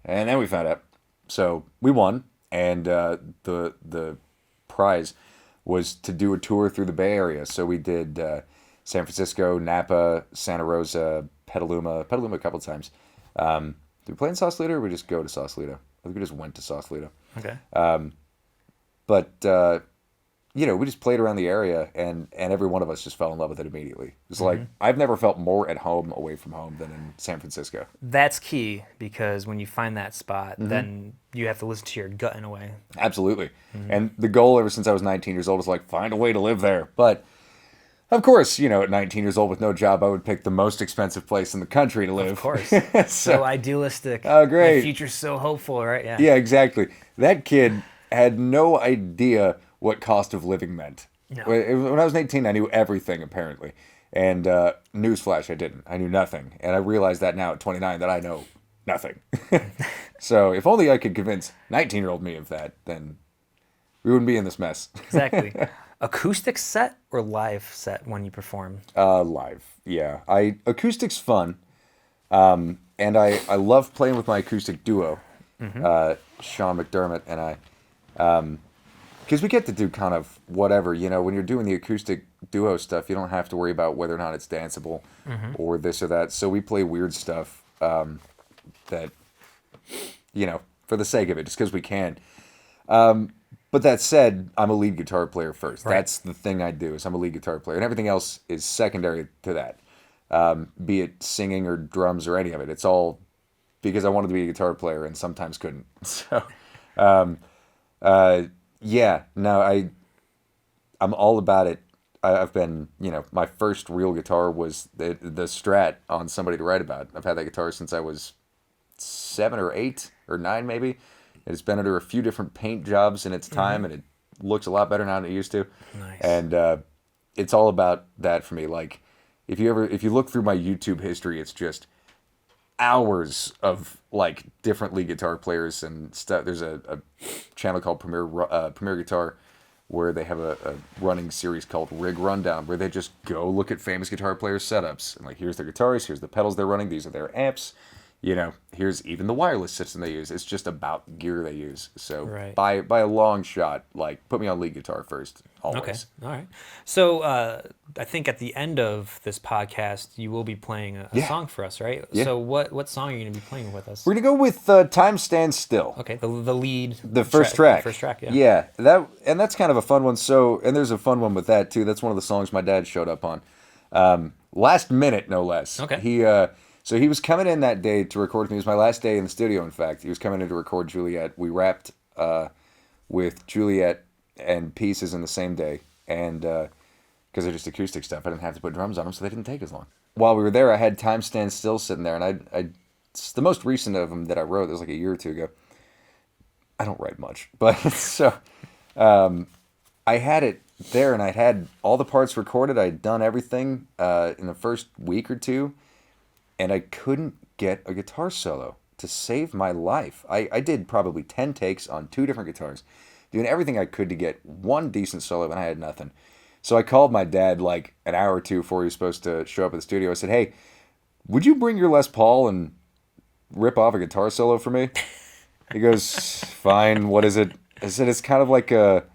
Speaker 2: and then we found out. So we won, and the prize was to do a tour through the Bay Area. So we did San Francisco, Napa, Santa Rosa, Petaluma a couple times. Did we play in Sausalito, or we just go to Sausalito? I think we just went to Sausalito.
Speaker 1: Okay.
Speaker 2: But we just played around the area, and every one of us just fell in love with it immediately. It's like, I've never felt more at home away from home than in San Francisco.
Speaker 1: That's key, because when you find that spot, then you have to listen to your gut in a way.
Speaker 2: Absolutely. And the goal ever since I was 19 years old was like, find a way to live there. But of course, at 19 years old with no job, I would pick the most expensive place in the country to live.
Speaker 1: Of course. So idealistic.
Speaker 2: Oh, great.
Speaker 1: The future's so hopeful, right? Yeah.
Speaker 2: Yeah, exactly. That kid had no idea what cost of living meant.
Speaker 1: No.
Speaker 2: When I was 18, I knew everything, apparently. And newsflash, I didn't. I knew nothing. And I realize that now at 29 that I know nothing. So if only I could convince 19-year-old me of that, then we wouldn't be in this mess.
Speaker 1: Exactly. Acoustic set or live set when you perform?
Speaker 2: Live. Yeah. Acoustic's fun. And I love playing with my acoustic duo, Sean McDermott and I. Because we get to do kind of whatever, when you're doing the acoustic duo stuff, you don't have to worry about whether or not it's danceable or this or that. So we play weird stuff that, for the sake of it, just because we can. But that said, I'm a lead guitar player first.
Speaker 1: Right.
Speaker 2: That's the thing I do, is I'm a lead guitar player. And everything else is secondary to that. Be it singing or drums or any of it. It's all because I wanted to be a guitar player and sometimes couldn't. So, yeah, no, I'm all about it. I've been, my first real guitar was the Strat on Somebody to Write About. I've had that guitar since I was 7 or 8 or 9 maybe. It's been under a few different paint jobs in its time, and it looks a lot better now than it used to.
Speaker 1: Nice.
Speaker 2: And it's all about that for me. Like, if you look through my YouTube history, it's just hours of like different lead guitar players and stuff. There's a channel called Premier Guitar where they have a running series called Rig Rundown, where they just go look at famous guitar players' setups and like, here's their guitars, here's the pedals they're running, these are their amps. Here's even the wireless system they use. It's just about gear they use. So
Speaker 1: Right.
Speaker 2: by a long shot, like, put me on lead guitar first, always.
Speaker 1: Okay. All right. So I think at the end of this podcast, you will be playing a
Speaker 2: Yeah.
Speaker 1: song for us, right?
Speaker 2: Yeah.
Speaker 1: So what song are you going to be playing with us?
Speaker 2: We're gonna go with Time Stands Still.
Speaker 1: Okay. The lead.
Speaker 2: The first track.
Speaker 1: The first track. Yeah.
Speaker 2: Yeah. That's kind of a fun one. So, and there's a fun one with that too. That's one of the songs my dad showed up on. Last minute, no less.
Speaker 1: Okay.
Speaker 2: So he was coming in that day to record with me. It was my last day in the studio, in fact. He was coming in to record Juliet. We wrapped with Juliet and Pieces in the same day. And because they're just acoustic stuff, I didn't have to put drums on them, so they didn't take as long. While we were there, I had Time Stand Still sitting there, and it's the most recent of them that I wrote. It was like a year or two ago. I don't write much, but so I had it there, and I had all the parts recorded. I had done everything in the first week or two. And I couldn't get a guitar solo to save my life. I did probably 10 takes on 2 different guitars, doing everything I could to get one decent solo, and I had nothing. So I called my dad like an hour or two before he was supposed to show up at the studio. I said, hey, would you bring your Les Paul and rip off a guitar solo for me? He goes, fine, what is it? I said, it's kind of like a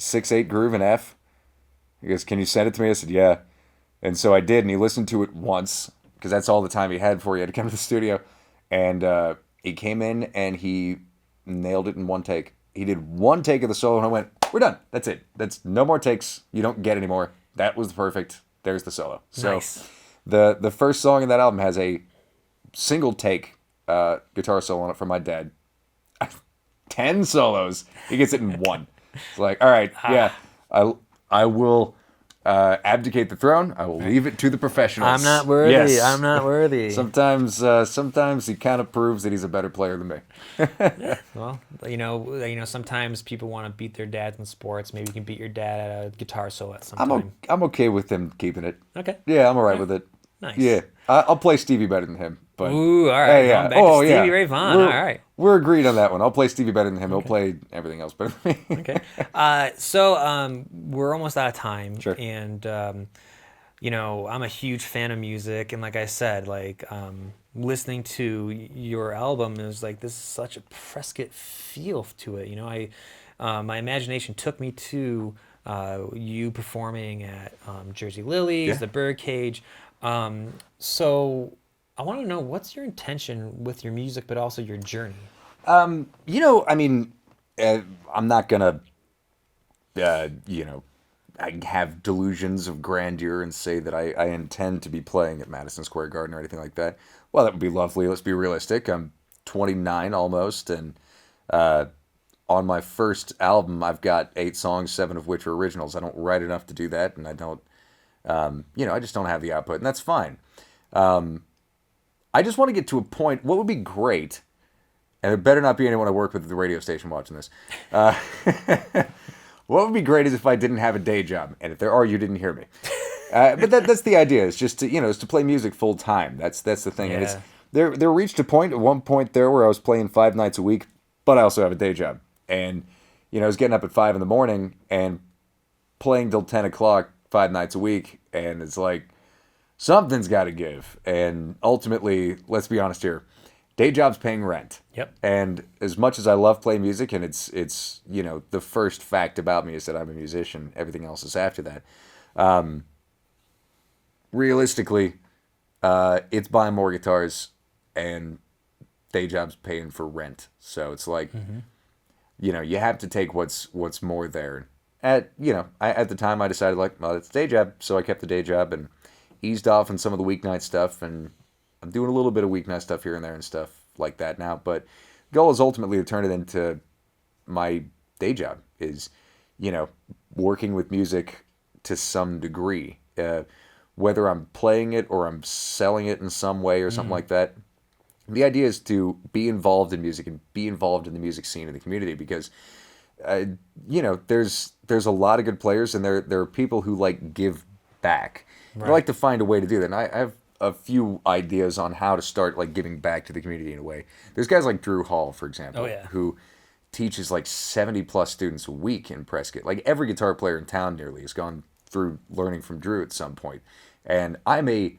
Speaker 2: 6/8 groove in F. He goes, can you send it to me? I said, yeah. And so I did, and he listened to it once, because that's all the time he had before he had to come to the studio. And he came in and he nailed it in one take. He did one take of the solo, and I went, we're done. That's it. That's no more takes. You don't get any more. That was perfect. There's the solo. So
Speaker 1: Nice.
Speaker 2: the first song in that album has a single take guitar solo on it from my dad. 10 solos. He gets it in one. It's like, all right, yeah, I will abdicate the throne. I will leave it to the professionals.
Speaker 1: I'm not worthy.
Speaker 2: Yes.
Speaker 1: I'm not worthy.
Speaker 2: Sometimes he kind of proves that he's a better player than me.
Speaker 1: Well, sometimes people want to beat their dads in sports. Maybe you can beat your dad at a guitar solo at some time.
Speaker 2: I'm okay with him keeping it.
Speaker 1: Okay.
Speaker 2: Yeah, I'm all right with it.
Speaker 1: Nice.
Speaker 2: Yeah, I'll play Stevie better than him. But
Speaker 1: Ooh, all right.
Speaker 2: hey, yeah.
Speaker 1: Going back to Stevie Ray Vaughan. All right.
Speaker 2: We're agreed on that one. I'll play Stevie better than him. He'll play everything else better than me.
Speaker 1: Okay. So we're almost out of time.
Speaker 2: Sure.
Speaker 1: And, I'm a huge fan of music. And like I said, listening to your album is like, this is such a Prescott feel to it. My imagination took me to you performing at Jersey Lilies, the Birdcage. So I want to know, what's your intention with your music, but also your journey?
Speaker 2: I'm not gonna, I have delusions of grandeur and say that I intend to be playing at Madison Square Garden or anything like that. Well, that would be lovely. Let's be realistic. I'm 29 almost, and on my first album, I've got 8 songs, 7 of which are originals. I don't write enough to do that, and I don't, I just don't have the output, and that's fine. I just want to get to a point. What would be great, and there better not be anyone I work with at the radio station watching this. What would be great is if I didn't have a day job, and if there are, you didn't hear me. But that's the idea. It's just to, is to play music full time. That's the thing. And it's there reached a point at one point there where I was playing 5 nights a week, but I also have a day job, and I was getting up at 5 in the morning, and playing till 10 o'clock 5 nights a week, and it's like something's got to give. And ultimately, let's be honest here, day job's paying rent.
Speaker 1: Yep.
Speaker 2: And as much as I love playing music, and it's the first fact about me is that I'm a musician. Everything else is after that. Realistically, it's buying more guitars, and day job's paying for rent. So it's like, you have to take what's more there. At the time I decided like, well, it's a day job, so I kept the day job and eased off on some of the weeknight stuff, and I'm doing a little bit of weeknight stuff here and there and stuff like that now. But the goal is ultimately to turn it into my day job, is working with music to some degree, whether I'm playing it or I'm selling it in some way or something like that. The idea is to be involved in music and be involved in the music scene in the community, because there's a lot of good players, and there are people who like give back. Right. I like to find a way to do that. And I have a few ideas on how to start like giving back to the community in a way. There's guys like Drew Hall, for example, who teaches like 70 plus students a week in Prescott. Like every guitar player in town nearly has gone through learning from Drew at some point. And I'm a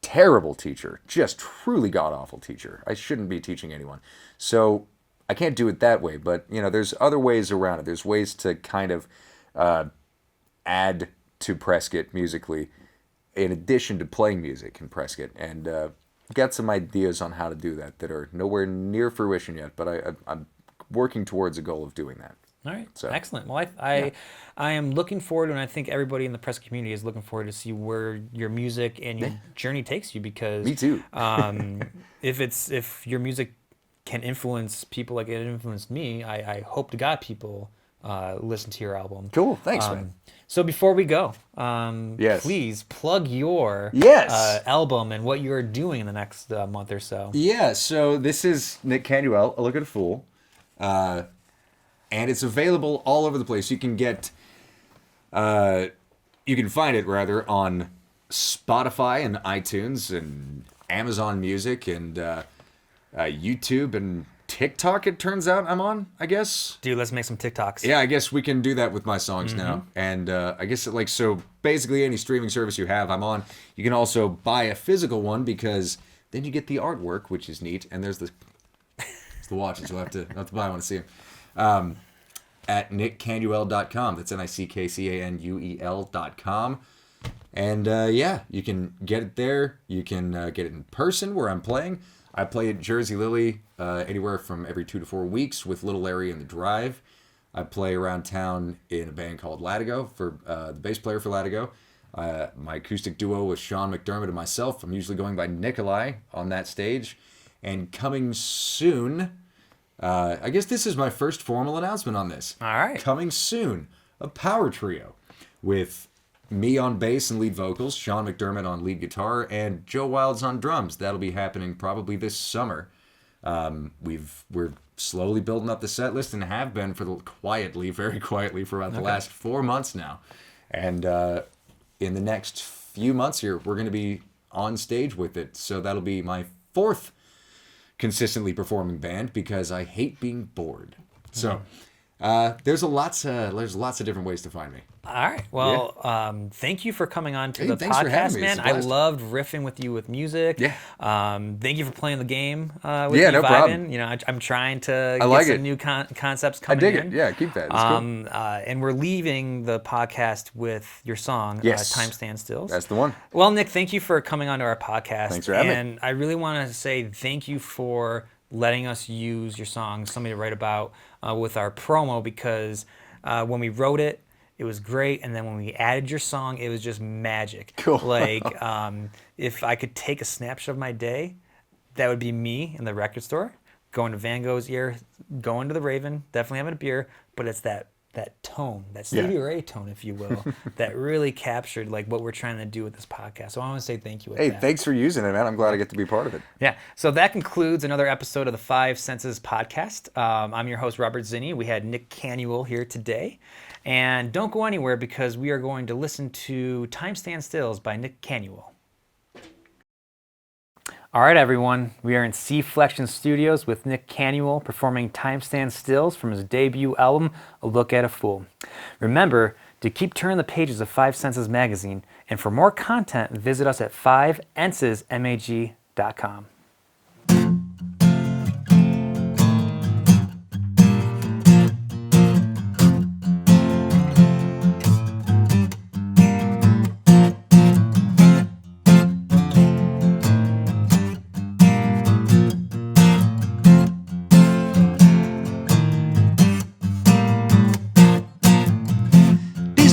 Speaker 2: terrible teacher, just truly god-awful teacher. I shouldn't be teaching anyone. So I can't do it that way, but there's other ways around it. There's ways to kind of add to Prescott musically in addition to playing music in Prescott, and got some ideas on how to do that are nowhere near fruition yet, but I'm working towards a goal of doing that.
Speaker 1: All right, so excellent. Well, I am looking forward, and I think everybody in the Prescott community is looking forward to see where your music and your journey takes you, because
Speaker 2: me too.
Speaker 1: if your music can influence people like it influenced me, I hope to God people listen to your album.
Speaker 2: Cool, thanks, man.
Speaker 1: So before we go, please plug your album and what you're doing in the next month or so.
Speaker 2: Yeah, so this is Nick Canuel, A Look at a Fool, and it's available all over the place. You can find it rather on Spotify and iTunes and Amazon Music and YouTube and TikTok, it turns out I'm on, I guess.
Speaker 1: Dude, let's make some TikToks.
Speaker 2: Yeah, I guess we can do that with my songs now. And I guess, so basically any streaming service you have, I'm on. You can also buy a physical one, because then you get the artwork, which is neat. And there's the watches. You'll have to buy one to see them. At nickcanuel.com. That's NICKCANUEL.com. And you can get it there. You can get it in person where I'm playing. I play at Jersey Lily anywhere from every 2 to 4 weeks with Little Larry and the Drive. I play around town in a band called Latigo, for the bass player for Latigo. My acoustic duo with Sean McDermott and myself. I'm usually going by Nikolai on that stage. And coming soon, I guess this is my first formal announcement on this.
Speaker 1: All right.
Speaker 2: Coming soon, a power trio with me on bass and lead vocals, Sean McDermott on lead guitar, and Joe Wilds on drums. That'll be happening probably this summer. We're slowly building up the set list, and have been very quietly for about the last 4 months now. And in the next few months here, we're going to be on stage with it. So that'll be my 4th consistently performing band, because I hate being bored. So there's lots of different ways to find me.
Speaker 1: All right. Well, thank you for coming on to the
Speaker 2: thanks for having
Speaker 1: podcast,
Speaker 2: me.
Speaker 1: man. I loved riffing with you with music.
Speaker 2: Yeah.
Speaker 1: Thank you for playing the game with me,
Speaker 2: no problem.
Speaker 1: I'm trying to get some new concepts coming in.
Speaker 2: I dig it. Yeah, keep that. It's cool.
Speaker 1: And we're leaving the podcast with your song, Time Stands Still.
Speaker 2: That's the one.
Speaker 1: Well, Nick, thank you for coming on to our podcast.
Speaker 2: Thanks for having me.
Speaker 1: And I really want to say thank you for letting us use your song, something to write about, with our promo, because when we wrote it, it was great, and then when we added your song, it was just magic.
Speaker 2: Cool.
Speaker 1: Like, if I could take a snapshot of my day, that would be me in the record store, going to Van Gogh's ear, going to the Raven, definitely having a beer, but it's that tone, that Stevie Ray tone, if you will, that really captured like what we're trying to do with this podcast. So I want to say thank you.
Speaker 2: Thanks for using it, man. I'm glad I get to be part of it.
Speaker 1: Yeah. So that concludes another episode of the 5enses podcast. I'm your host, Robert Zinni. We had Nick Canuel here today. And don't go anywhere, because we are going to listen to Time Stands Still by Nick Canuel. All right, everyone. We are in C Flexion Studios with Nick Canuel performing Time Stands Still from his debut album, A Look at a Fool. Remember to keep turning the pages of 5enses magazine, and for more content, visit us at 5ensesmag.com.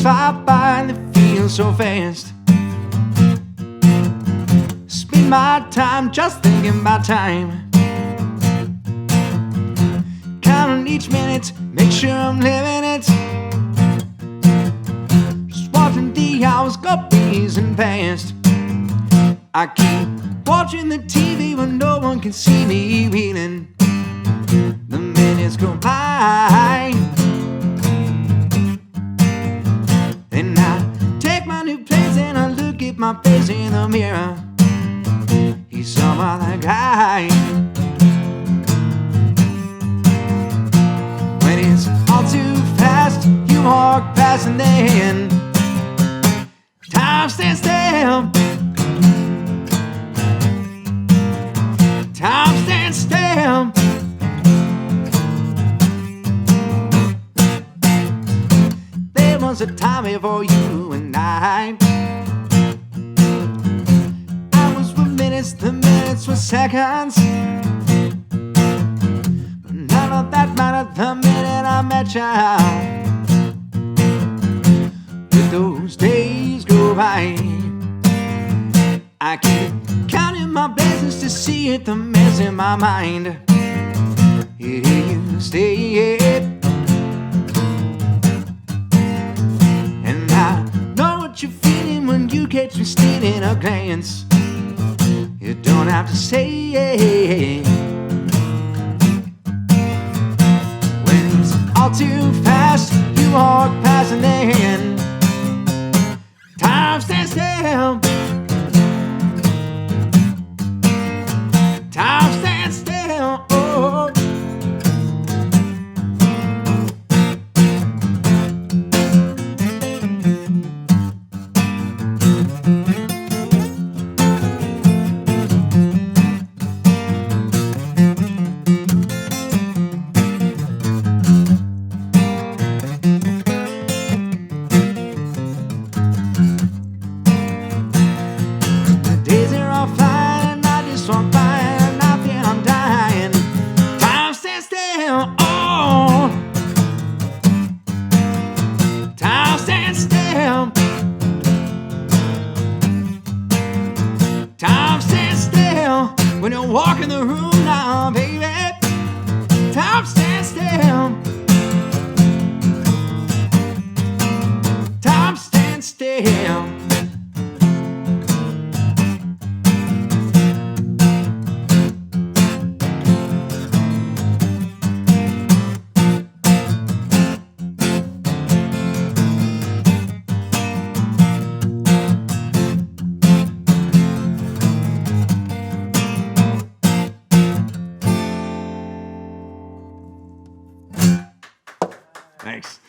Speaker 3: Fly by and they feel so fast. Spend my time just thinking about time. Counting each minute, make sure I'm living it. Just watching the hours go breezing past. I keep watching the TV when no one can see me wheeling. The minutes go by. And I take my new place and I look at my face in the mirror. He's some other guy. When it's all too fast, you walk past and then time stands still. Time stands still. Was a time before you and I was for minutes, the minutes were seconds. But none of that mattered the minute I met you. But those days go by. I keep counting my blessings to see it, the mess in my mind. Here you stay. You're feeling when you catch me stealing a glance. You don't have to say it. When it's all too fast, you walk past and then time stands still. Time stands still. Oh. Time stands still when you walk in the room now, baby. Time stands still. Time stands still. Thanks.